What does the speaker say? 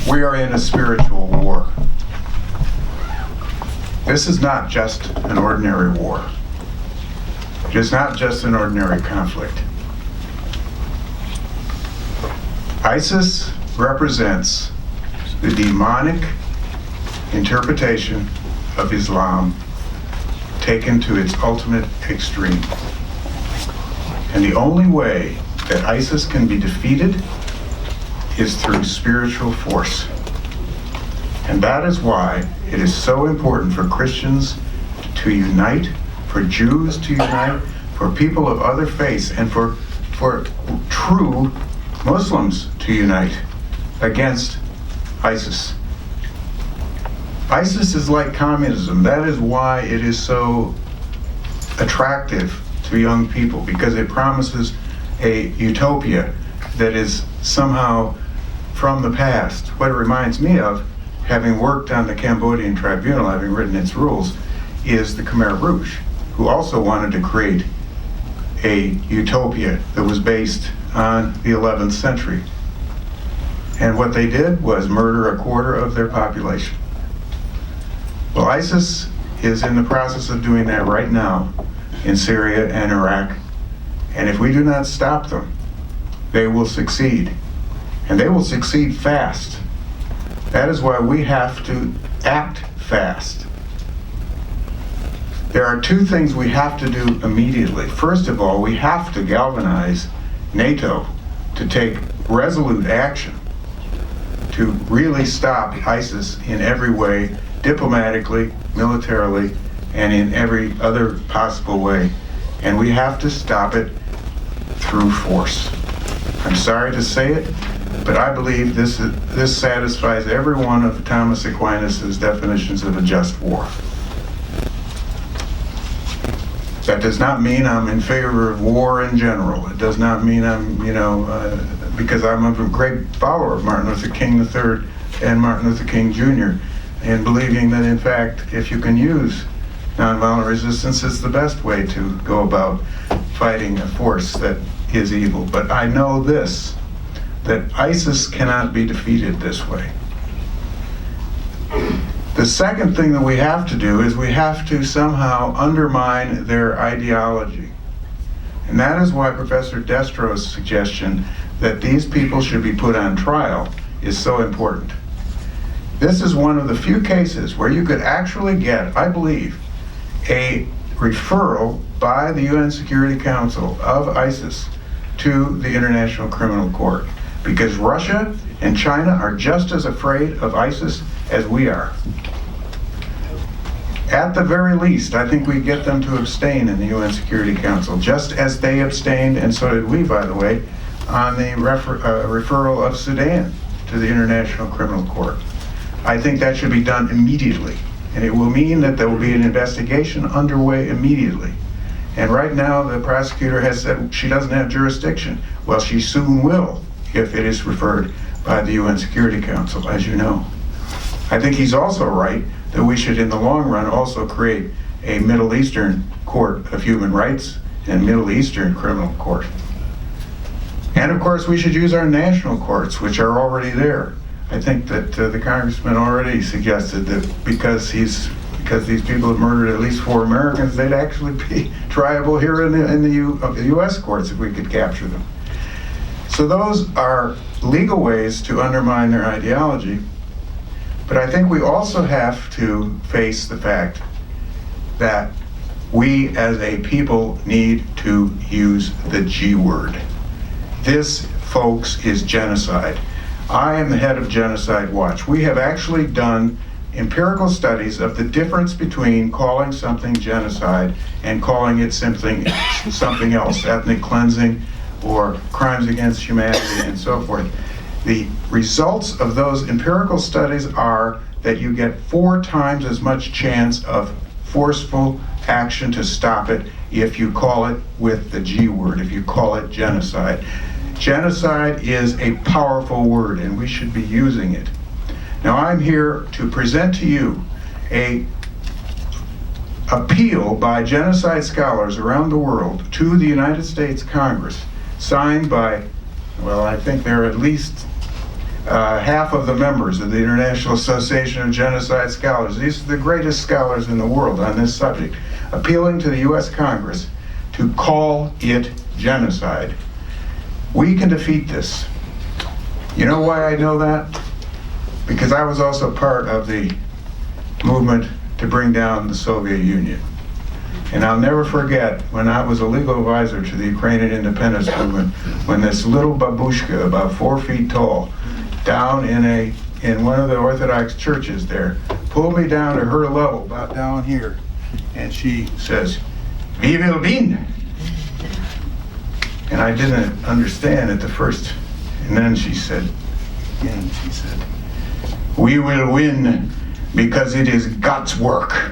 We are in a spiritual war. This is not just an ordinary war. It is not just an ordinary conflict. ISIS represents the demonic interpretation of Islam taken to its ultimate extreme. And the only way that ISIS can be defeated is through spiritual force. And that is why it is so important for Christians to unite, for Jews to unite, for people of other faiths, and for true Muslims to unite against ISIS. ISIS is like communism. That is why it is so attractive to young people, because it promises a utopia that is somehow from the past. What it reminds me of, having worked on the Cambodian tribunal, having written its rules, is the Khmer Rouge, who also wanted to create a utopia that was based on the 11th century. And what they did was murder a quarter of their population. Well, ISIS is in the process of doing that right now in Syria and Iraq. And if we do not stop them, they will succeed. And they will succeed fast. That is why we have to act fast. There are two things we have to do immediately. First of all, we have to galvanize NATO to take resolute action to really stop ISIS in every way, diplomatically, militarily, and in every other possible way. And we have to stop it through force. I'm sorry to say it, but I believe this satisfies every one of Thomas Aquinas' definitions of a just war. That does not mean I'm in favor of war in general. It does not mean I'm, because I'm a great follower of Martin Luther King III and Martin Luther King Jr., and believing that, in fact, if you can use nonviolent resistance, it's the best way to go about fighting a force that is evil. But I know this, that ISIS cannot be defeated this way. The second thing that we have to do is we have to somehow undermine their ideology. And that is why Professor Destro's suggestion that these people should be put on trial is so important. This is one of the few cases where you could actually get, I believe, a referral by the UN Security Council of ISIS to the International Criminal Court, because Russia and China are just as afraid of ISIS as we are. At the very least, I think we get them to abstain in the UN Security Council, just as they abstained, and so did we, by the way, on the referral of Sudan to the International Criminal Court. I think that should be done immediately, and it will mean that there will be an investigation underway immediately. And right now, the prosecutor has said she doesn't have jurisdiction. Well, she soon will, if it is referred by the UN Security Council, as you know. I think he's also right that we should, in the long run, also create a Middle Eastern Court of Human Rights and Middle Eastern Criminal Court. And of course, we should use our national courts, which are already there. I think that the congressman already suggested that because these people have murdered at least 4 Americans, they'd actually be triable here in the U.S. courts if we could capture them. So those are legal ways to undermine their ideology. But I think we also have to face the fact that we as a people need to use the G word. This, folks, is genocide. I am the head of Genocide Watch. We have actually done empirical studies of the difference between calling something genocide and calling it something else, ethnic cleansing or crimes against humanity and so forth. The results of those empirical studies are that you get 4 times as much chance of forceful action to stop it if you call it with the G word, if you call it genocide. Genocide is a powerful word, and we should be using it. Now, I'm here to present to you an appeal by genocide scholars around the world to the United States Congress, signed by, well, I think there are at least half of the members of the International Association of Genocide Scholars, these are the greatest scholars in the world on this subject, appealing to the U.S. Congress to call it genocide. We can defeat this. You know why I know that? Because I was also part of the movement to bring down the Soviet Union. And I'll never forget when I was a legal advisor to the Ukrainian independence movement, when this little babushka, about 4 feet tall, down in one of the Orthodox churches there, pulled me down to her level, about down here, and she says, "We will win." And I didn't understand at the first, and then she said, again, she said, "We will win because it is God's work."